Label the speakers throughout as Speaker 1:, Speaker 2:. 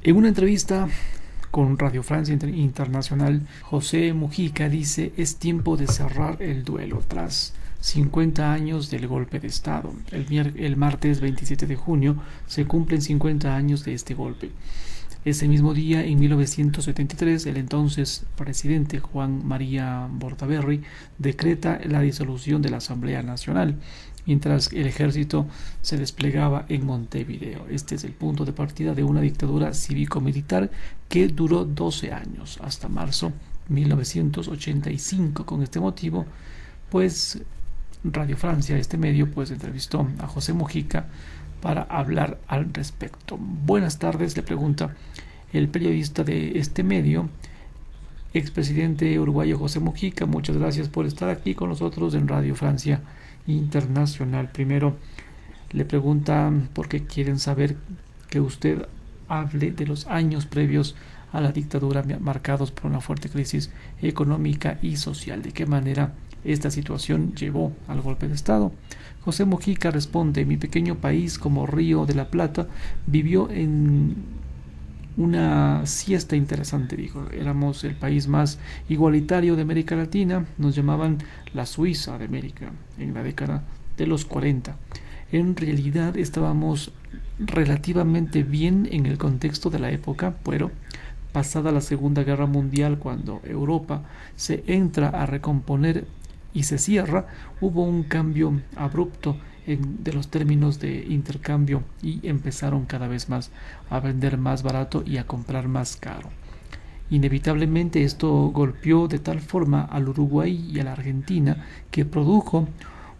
Speaker 1: En una entrevista con Radio Francia Internacional, José Mujica dice: es tiempo de cerrar el duelo tras 50 años del golpe de Estado. El martes 27 de junio se cumplen 50 años de este golpe. Ese mismo día, en 1973, el entonces presidente Juan María Bordaberry decreta la disolución de la Asamblea Nacional, mientras el ejército se desplegaba en Montevideo. Este es el punto de partida de una dictadura cívico-militar que duró 12 años, hasta marzo 1985. Con este motivo, pues Radio Francia, este medio, pues entrevistó a José Mujica para hablar al respecto. Buenas tardes, le pregunta el periodista de este medio, expresidente uruguayo José Mujica. Muchas gracias por estar aquí con nosotros en Radio Francia Internacional. Primero le preguntan por qué quieren saber que usted hable de los años previos a la dictadura, marcados por una fuerte crisis económica y social. ¿De qué manera esta situación llevó al golpe de Estado? José Mujica responde: mi pequeño país, como Río de la Plata, vivió en una siesta interesante, dijo. Éramos el país más igualitario de América Latina, nos llamaban la Suiza de América en la década de los 40. En realidad estábamos relativamente bien en el contexto de la época, pero pasada la Segunda Guerra Mundial, cuando Europa se entra a recomponer y se cierra, hubo un cambio abrupto de los términos de intercambio y empezaron cada vez más a vender más barato y a comprar más caro. Inevitablemente esto golpeó de tal forma al Uruguay y a la Argentina que produjo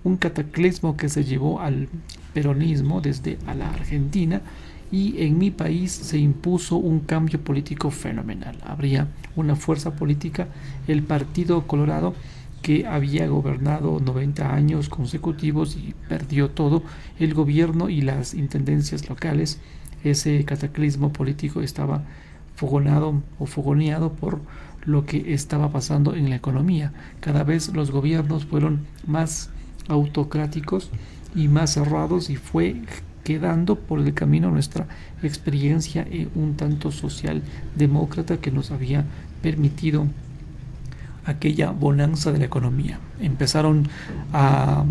Speaker 1: un cataclismo que se llevó al peronismo desde a la Argentina, y en mi país se impuso un cambio político fenomenal. Habría una fuerza política, el Partido Colorado, que había gobernado 90 años consecutivos y perdió todo el gobierno y las intendencias locales. Ese cataclismo político estaba fogonado o fogoneado por lo que estaba pasando en la economía. Cada vez los gobiernos fueron más autocráticos y más cerrados, y fue quedando por el camino nuestra experiencia un tanto socialdemócrata que nos había permitido aquella bonanza de la economía. Empezaron a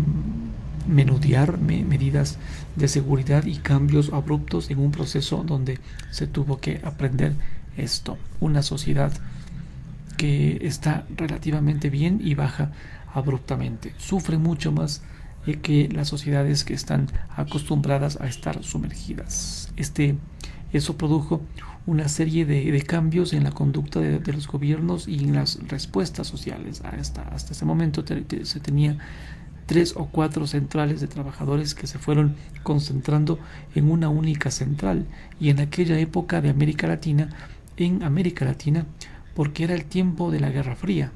Speaker 1: menudear medidas de seguridad y cambios abruptos en un proceso donde se tuvo que aprender esto. Una sociedad que está relativamente bien y baja abruptamente. Sufre mucho más que las sociedades que están acostumbradas a estar sumergidas. Eso produjo una serie de cambios en la conducta de los gobiernos y en las respuestas sociales. Hasta ese momento se tenía 3 o 4 centrales de trabajadores que se fueron concentrando en una única central, y en aquella época de América Latina, porque era el tiempo de la Guerra Fría,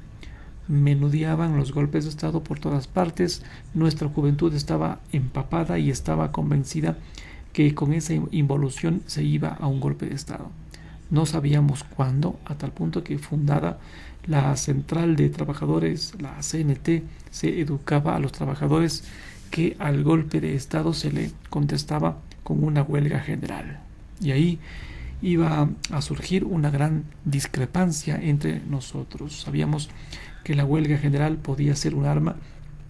Speaker 1: menudeaban los golpes de Estado por todas partes. Nuestra juventud estaba empapada y estaba convencida que con esa involución se iba a un golpe de Estado. No sabíamos cuándo, a tal punto que, fundada la Central de Trabajadores, la CNT, se educaba a los trabajadores que al golpe de Estado se le contestaba con una huelga general. Y ahí iba a surgir una gran discrepancia entre nosotros. Sabíamos que la huelga general podía ser un arma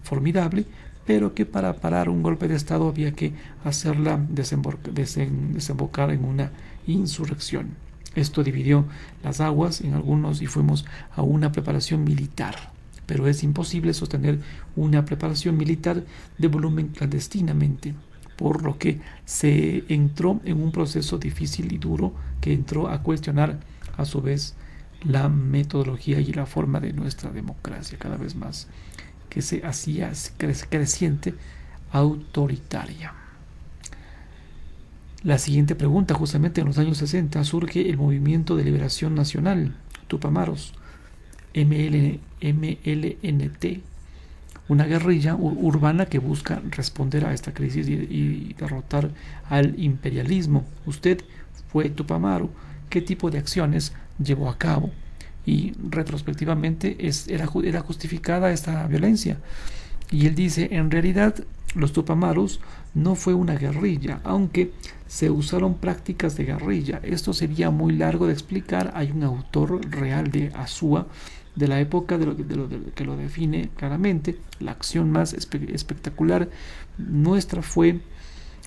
Speaker 1: formidable, pero que para parar un golpe de Estado había que hacerla desembocar en una insurrección. Esto dividió las aguas en algunos y fuimos a una preparación militar. Pero es imposible sostener una preparación militar de volumen clandestinamente, por lo que se entró en un proceso difícil y duro que entró a cuestionar a su vez la metodología y la forma de nuestra democracia, cada vez más que se hacía creciente, autoritaria. La siguiente pregunta: justamente en los años 60 surge el Movimiento de Liberación Nacional, Tupamaros, MLNT, una guerrilla urbana que busca responder a esta crisis y derrotar al imperialismo. Usted fue Tupamaro. ¿Qué tipo de acciones llevó a cabo? Y retrospectivamente era justificada esta violencia. Y él dice: en realidad los Tupamaros no fue una guerrilla, aunque se usaron prácticas de guerrilla. Esto sería muy largo de explicar. Hay un autor real de Azua de la época que lo define claramente. La acción más espectacular nuestra fue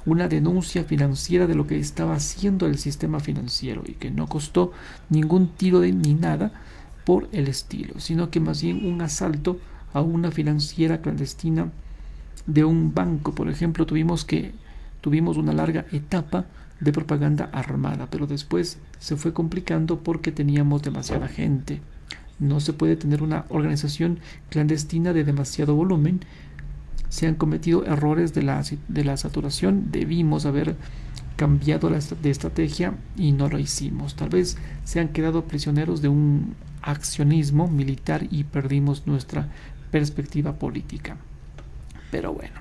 Speaker 1: una denuncia financiera de lo que estaba haciendo el sistema financiero y que no costó ningún tiro ni nada por el estilo, sino que más bien un asalto a una financiera clandestina de un banco. Por ejemplo, tuvimos una larga etapa de propaganda armada, pero después se fue complicando porque teníamos demasiada gente. No se puede tener una organización clandestina de demasiado volumen. Se han cometido errores de la saturación. Debimos haber cambiado de estrategia y no lo hicimos. Tal vez se han quedado prisioneros de un accionismo militar y perdimos nuestra perspectiva política. Pero bueno,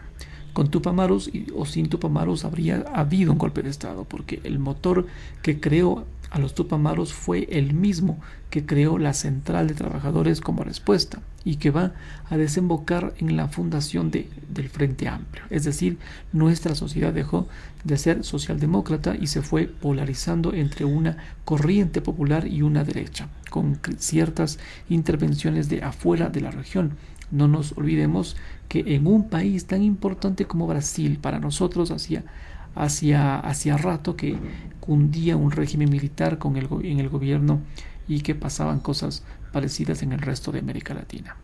Speaker 1: con Tupamaros o sin Tupamaros habría habido un golpe de estado, porque el motor que creó a los Tupamaros fue el mismo que creó la Central de Trabajadores como respuesta y que va a desembocar en la fundación del Frente Amplio. Es decir, nuestra sociedad dejó de ser socialdemócrata y se fue polarizando entre una corriente popular y una derecha, con ciertas intervenciones de afuera de la región. No nos olvidemos que en un país tan importante como Brasil, para nosotros hacía rato que cundía un régimen militar en el gobierno y que pasaban cosas parecidas en el resto de América Latina.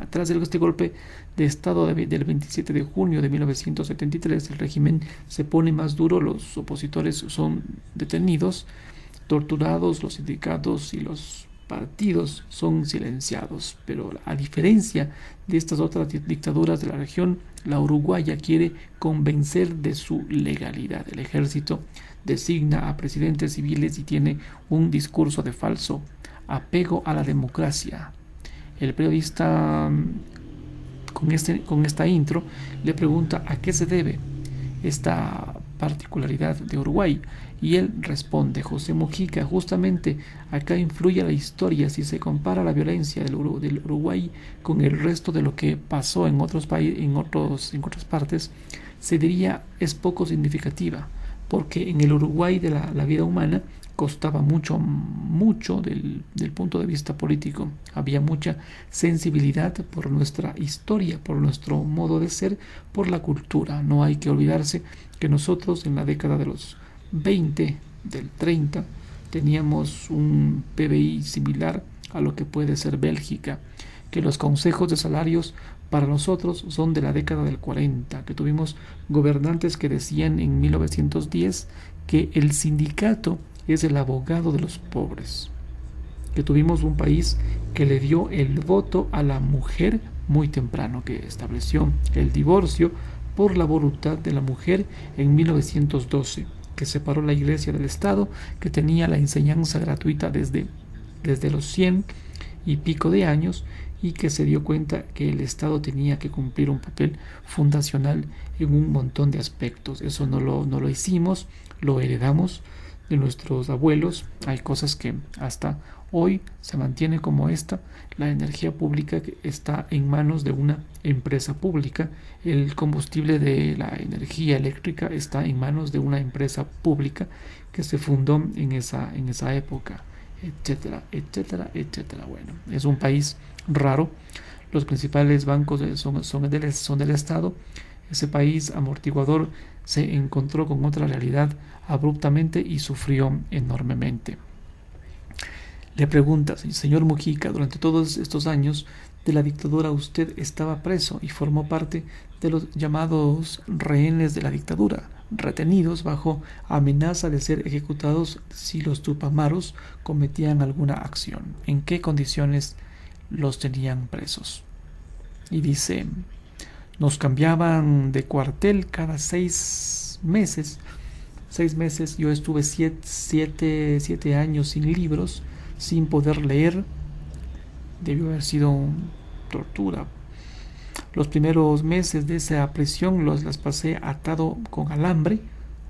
Speaker 1: Tras este golpe de estado del 27 de junio de 1973, el régimen se pone más duro, los opositores son detenidos, torturados, los sindicatos y los partidos son silenciados. Pero a diferencia de estas otras dictaduras de la región, la uruguaya quiere convencer de su legalidad. El ejército designa a presidentes civiles y tiene un discurso de falso apego a la democracia. El periodista con esta intro le pregunta a qué se debe esta particularidad de Uruguay y él responde: José Mujica, justamente acá influye la historia. Si se compara la violencia del Uruguay con el resto de lo que pasó en otros países, en otras partes, se diría es poco significativa, porque en el Uruguay de la vida humana costaba mucho del punto de vista político. Había mucha sensibilidad por nuestra historia, por nuestro modo de ser, por la cultura. No hay que olvidarse que nosotros en la década de los 20, del 30, teníamos un PBI similar a lo que puede ser Bélgica, que los consejos de salarios para nosotros son de la década del 40, que tuvimos gobernantes que decían en 1910 que el sindicato es el abogado de los pobres, que tuvimos un país que le dio el voto a la mujer muy temprano, que estableció el divorcio por la voluntad de la mujer en 1912, que separó la iglesia del Estado, que tenía la enseñanza gratuita desde los 100 y pico de años, y que se dio cuenta que el Estado tenía que cumplir un papel fundacional en un montón de aspectos. Eso no lo hicimos, lo heredamos de nuestros abuelos. Hay cosas que hasta hoy se mantiene como esta. La energía pública que está en manos de una empresa pública, el combustible de la energía eléctrica está en manos de una empresa pública que se fundó en esa época, etcétera, etcétera, etcétera. Bueno, es un país raro. Los principales bancos son del Estado. Ese país amortiguador se encontró con otra realidad abruptamente y sufrió enormemente. Le pregunta: señor Mujica, durante todos estos años de la dictadura usted estaba preso y formó parte de los llamados rehenes de la dictadura, retenidos bajo amenaza de ser ejecutados si los Tupamaros cometían alguna acción. ¿En qué condiciones los tenían presos? Y dice: nos cambiaban de cuartel cada 6 meses. 6 meses. Yo estuve 7 años sin libros, sin poder leer. Debió haber sido tortura. Los primeros meses de esa prisión las pasé atado con alambre.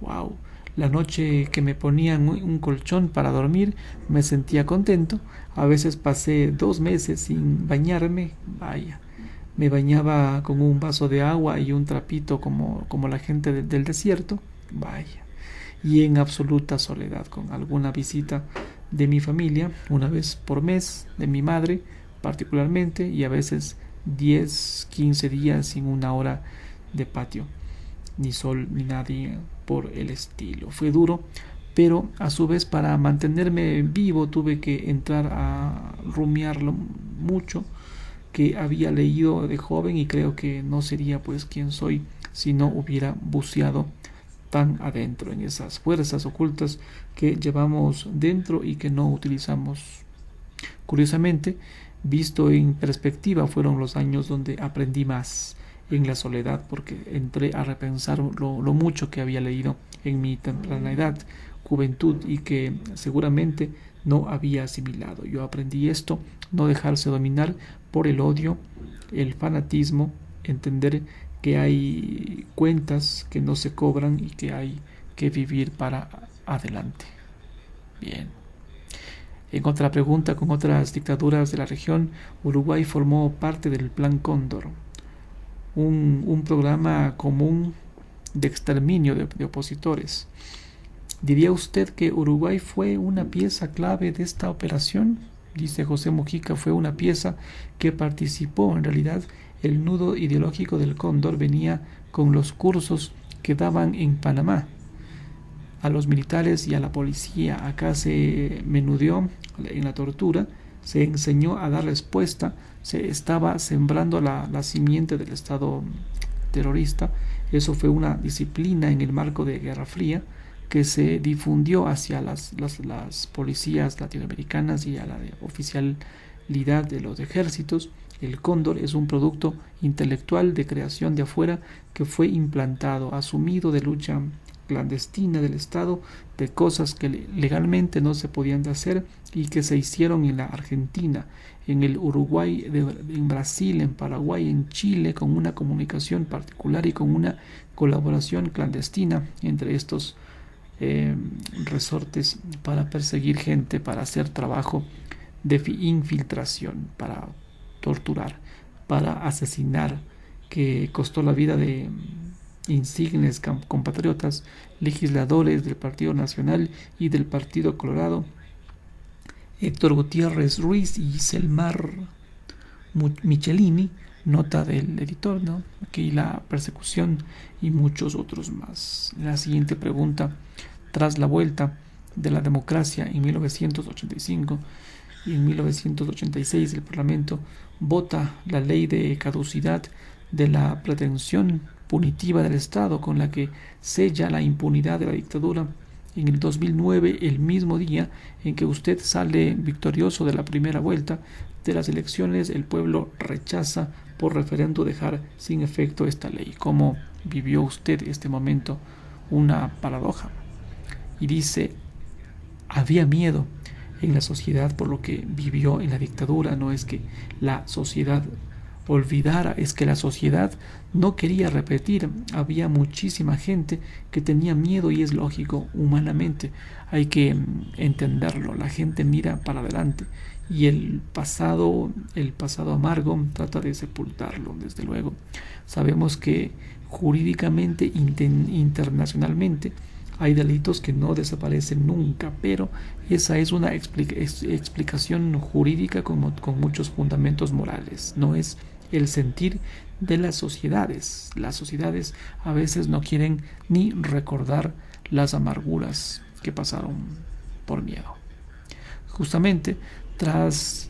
Speaker 1: Wow. La noche que me ponían un colchón para dormir me sentía contento. A veces pasé 2 meses sin bañarme. Vaya. Me bañaba con un vaso de agua y un trapito como la gente del desierto. vaya, y en absoluta soledad, con alguna visita de mi familia, una vez por mes, de mi madre particularmente, y a veces 10, 15 días sin una hora de patio, ni sol ni nadie por el estilo. Fue duro, pero a su vez para mantenerme vivo tuve que entrar a rumiarlo mucho, que había leído de joven, y creo que no sería pues quien soy si no hubiera buceado tan adentro en esas fuerzas ocultas que llevamos dentro y que no utilizamos. Curiosamente, visto en perspectiva, fueron los años donde aprendí más en la soledad, porque entré a repensar lo mucho que había leído en mi temprana edad, juventud, y que seguramente no había asimilado. Yo aprendí esto: no dejarse dominar por el odio, el fanatismo, entender que hay cuentas que no se cobran y que hay que vivir para adelante. Bien. En otra pregunta, con otras dictaduras de la región, Uruguay formó parte del Plan Cóndor, un programa común de exterminio de opositores. ¿Diría usted que Uruguay fue una pieza clave de esta operación? Dice José Mujica: fue una pieza que participó. En realidad, el nudo ideológico del Cóndor venía con los cursos que daban en Panamá a los militares y a la policía. Acá se menudeó en la tortura, se enseñó a dar respuesta, se estaba sembrando la simiente del Estado terrorista. Eso fue una disciplina en el marco de Guerra Fría que se difundió hacia las policías latinoamericanas y a la oficialidad de los ejércitos. El Cóndor es un producto intelectual de creación de afuera que fue implantado, asumido, de lucha clandestina del Estado, de cosas que legalmente no se podían hacer y que se hicieron en la Argentina, en el Uruguay, en Brasil, en Paraguay, en Chile, con una comunicación particular y con una colaboración clandestina entre estos resortes para perseguir gente, para hacer trabajo de infiltración, para torturar, para asesinar, que costó la vida de insignes compatriotas, legisladores del Partido Nacional y del Partido Colorado, Héctor Gutiérrez Ruiz y Selmar Michelini. Nota del editor, ¿no? Aquí la persecución y muchos otros más. La siguiente pregunta: tras la vuelta de la democracia en 1985 y en 1986, el Parlamento vota la ley de caducidad de la pretensión punitiva del Estado, con la que sella la impunidad de la dictadura. En el 2009, el mismo día en que usted sale victorioso de la primera vuelta de las elecciones, el pueblo rechaza por referendo dejar sin efecto esta ley. ¿Cómo vivió usted este momento? Una paradoja. Y dice: había miedo en la sociedad por lo que vivió en la dictadura. No es que la sociedad olvidara, es que la sociedad no quería repetir. Había muchísima gente que tenía miedo, y es lógico, humanamente hay que entenderlo. La gente mira para adelante y el pasado amargo trata de sepultarlo. Desde luego, sabemos que jurídicamente, internacionalmente, hay delitos que no desaparecen nunca, pero esa es una explicación jurídica con muchos fundamentos morales. No es el sentir de las sociedades. Las sociedades a veces no quieren ni recordar las amarguras que pasaron por miedo. Justamente tras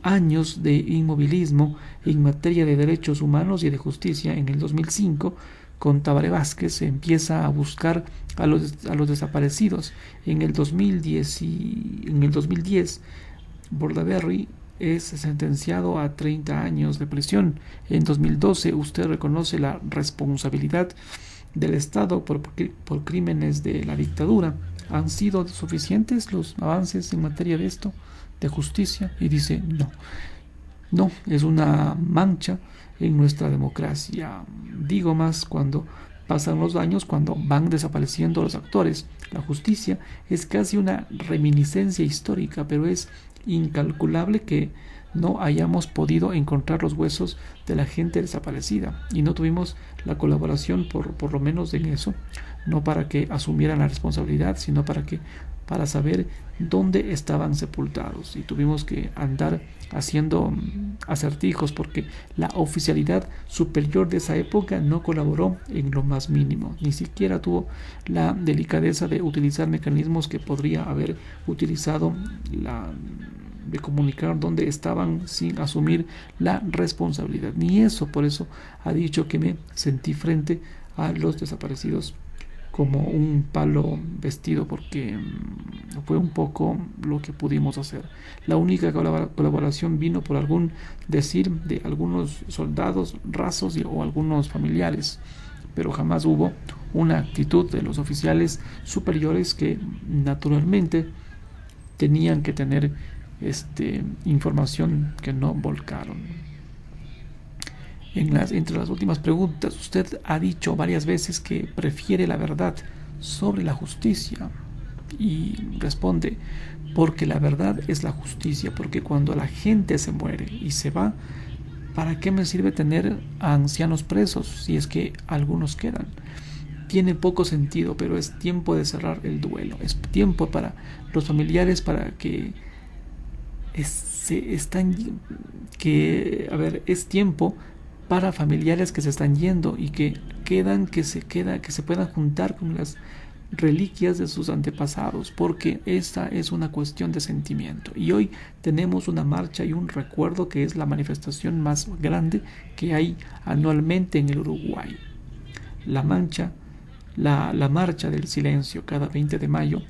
Speaker 1: años de inmovilismo en materia de derechos humanos y de justicia, en el 2005, con Tabaré Vázquez, se empieza a buscar a los desaparecidos. En el 2010, Bordaberry es sentenciado a 30 años de prisión. En 2012, usted reconoce la responsabilidad del Estado por crímenes de la dictadura. ¿Han sido suficientes los avances en materia de esto, de justicia? Y dice: no, es una mancha en nuestra democracia. Digo más, cuando pasan los años, cuando van desapareciendo los actores. La justicia es casi una reminiscencia histórica, pero es incalculable que no hayamos podido encontrar los huesos de la gente desaparecida y no tuvimos la colaboración por lo menos en eso, no para que asumieran la responsabilidad, sino para saber dónde estaban sepultados, y tuvimos que andar haciendo acertijos porque la oficialidad superior de esa época no colaboró en lo más mínimo, ni siquiera tuvo la delicadeza de utilizar mecanismos que podría haber utilizado de comunicar dónde estaban sin asumir la responsabilidad, ni eso. Por eso ha dicho que me sentí frente a los desaparecidos como un palo vestido, porque fue un poco lo que pudimos hacer. La única colaboración vino por algún decir de algunos soldados rasos o algunos familiares, pero jamás hubo una actitud de los oficiales superiores que naturalmente tenían que tener información que no volcaron. Entre las últimas preguntas, usted ha dicho varias veces que prefiere la verdad sobre la justicia, y responde: porque la verdad es la justicia, porque cuando la gente se muere y se va, ¿para qué me sirve tener a ancianos presos si es que algunos quedan? Tiene poco sentido, pero es tiempo de cerrar el duelo, es tiempo para los familiares, para que es tiempo para familiares que se están yendo y que se puedan juntar con las reliquias de sus antepasados, porque esta es una cuestión de sentimiento. Y hoy tenemos una marcha y un recuerdo que es la manifestación más grande que hay anualmente en el Uruguay. La marcha del silencio cada 20 de mayo,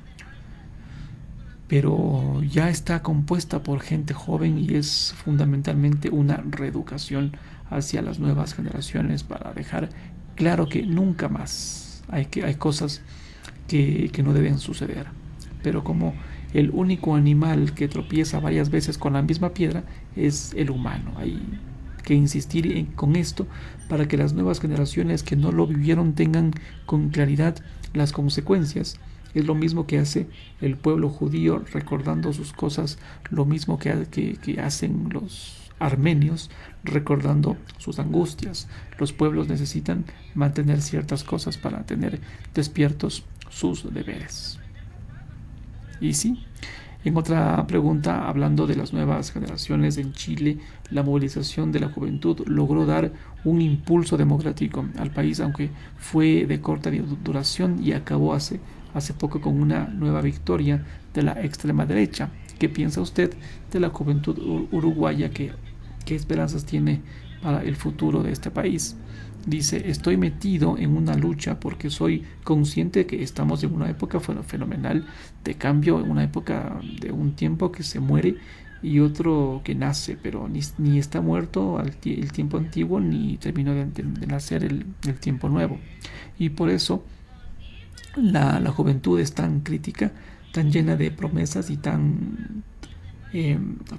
Speaker 1: pero ya está compuesta por gente joven y es fundamentalmente una reeducación hacia las nuevas generaciones para dejar claro que nunca más hay cosas que no deben suceder. Pero como el único animal que tropieza varias veces con la misma piedra es el humano, hay que insistir con esto para que las nuevas generaciones que no lo vivieron tengan con claridad las consecuencias. Es lo mismo que hace el pueblo judío recordando sus cosas, lo mismo que hacen los armenios recordando sus angustias. Los pueblos necesitan mantener ciertas cosas para tener despiertos sus deberes. Y sí, en otra pregunta, hablando de las nuevas generaciones en Chile, la movilización de la juventud logró dar un impulso democrático al país, aunque fue de corta duración y acabó hace poco con una nueva victoria de la extrema derecha. ¿Qué piensa usted de la juventud uruguaya? ¿Qué esperanzas tiene para el futuro de este país? Dice: estoy metido en una lucha porque soy consciente de que estamos en una época fenomenal de cambio, en una época de un tiempo que se muere y otro que nace, pero ni está muerto el tiempo antiguo, ni terminó de nacer el tiempo nuevo. Y por eso la juventud es tan crítica, tan llena de promesas y tan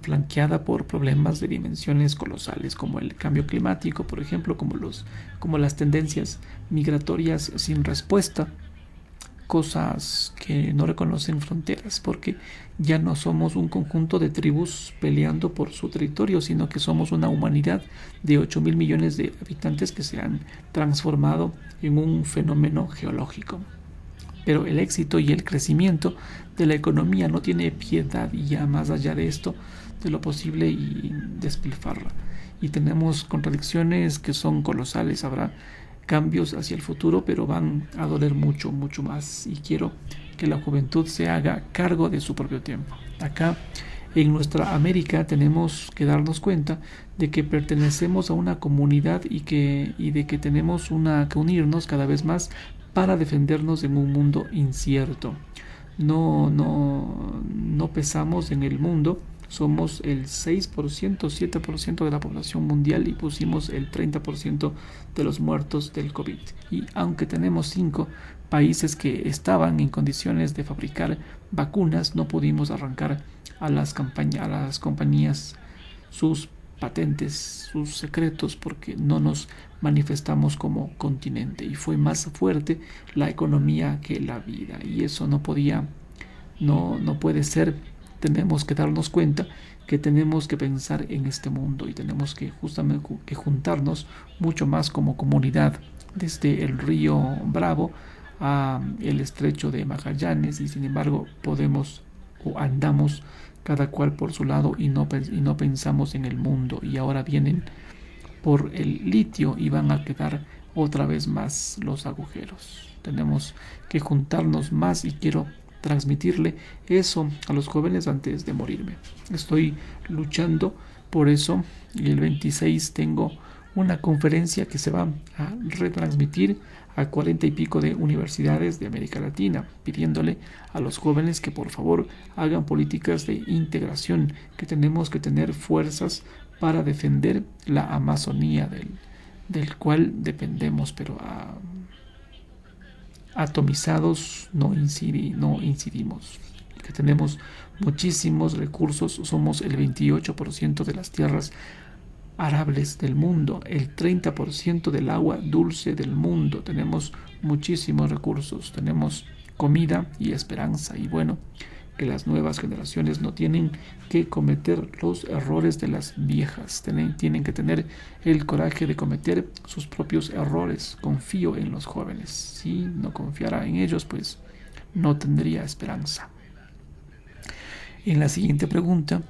Speaker 1: flanqueada por problemas de dimensiones colosales, como el cambio climático, por ejemplo, como las tendencias migratorias sin respuesta, cosas que no reconocen fronteras, porque ya no somos un conjunto de tribus peleando por su territorio, sino que somos una humanidad de 8.000 millones de habitantes que se han transformado en un fenómeno geológico. Pero el éxito y el crecimiento de la economía no tiene piedad, y ya más allá de esto, de lo posible, y despilfarra. Y tenemos contradicciones que son colosales. Habrá cambios hacia el futuro, pero van a doler mucho, mucho más. Y quiero que la juventud se haga cargo de su propio tiempo. Acá en nuestra América tenemos que darnos cuenta de que pertenecemos a una comunidad y de que tenemos que unirnos cada vez más para defendernos en un mundo incierto. No pesamos en el mundo, somos el 6%, 7% de la población mundial y pusimos el 30% de los muertos del COVID. Y aunque tenemos 5 países que estaban en condiciones de fabricar vacunas, no pudimos arrancar a las compañías sus patentes, sus secretos, porque no nos manifestamos como continente, y fue más fuerte la economía que la vida, y eso no puede ser tenemos que darnos cuenta que tenemos que pensar en este mundo y tenemos que justamente que juntarnos mucho más como comunidad, desde el río Bravo a el estrecho de Magallanes, y sin embargo podemos o andamos cada cual por su lado y no pensamos en el mundo, y ahora vienen por el litio y van a quedar otra vez más los agujeros. Tenemos que juntarnos más y quiero transmitirle eso a los jóvenes antes de morirme. Estoy luchando por eso y el 26 tengo una conferencia que se va a retransmitir a 40 y pico de universidades de América Latina, pidiéndole a los jóvenes que por favor hagan políticas de integración, que tenemos que tener fuerzas para defender la Amazonía del cual dependemos, pero atomizados no incidimos, que tenemos muchísimos recursos, somos el 28% de las tierras arables del mundo, el 30% del agua dulce del mundo, tenemos muchísimos recursos, tenemos comida y esperanza, y bueno, que las nuevas generaciones no tienen que cometer los errores de las viejas, tienen que tener el coraje de cometer sus propios errores. Confío en los jóvenes, si no confiara en ellos pues no tendría esperanza. En la siguiente pregunta,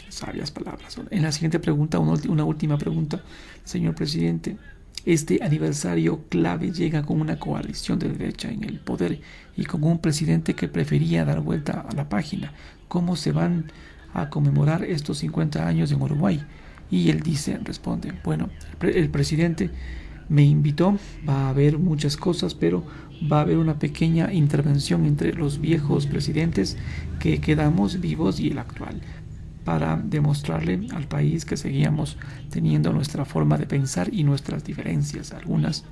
Speaker 1: sabias palabras, en la siguiente pregunta, una última pregunta, señor presidente. Este aniversario clave llega con una coalición de derecha en el poder y con un presidente que prefería dar vuelta a la página. ¿Cómo se van a conmemorar estos 50 años en Uruguay? Y él responde, bueno, el presidente me invitó, va a haber muchas cosas, pero va a haber una pequeña intervención entre los viejos presidentes que quedamos vivos y el actual, para demostrarle al país que seguíamos teniendo nuestra forma de pensar y nuestras diferencias. Algunas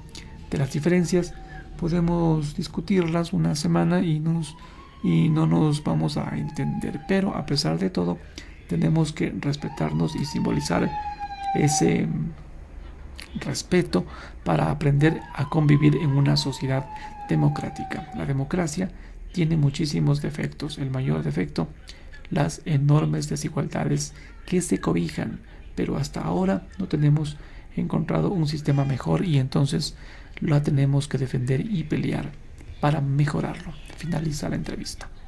Speaker 1: de las diferencias podemos discutirlas una semana y no nos vamos a entender, pero a pesar de todo tenemos que respetarnos y simbolizar ese respeto para aprender a convivir en una sociedad democrática. La democracia tiene muchísimos defectos. El mayor defecto, las enormes desigualdades que se cobijan, pero hasta ahora no tenemos encontrado un sistema mejor y entonces la tenemos que defender y pelear para mejorarlo. Finaliza la entrevista.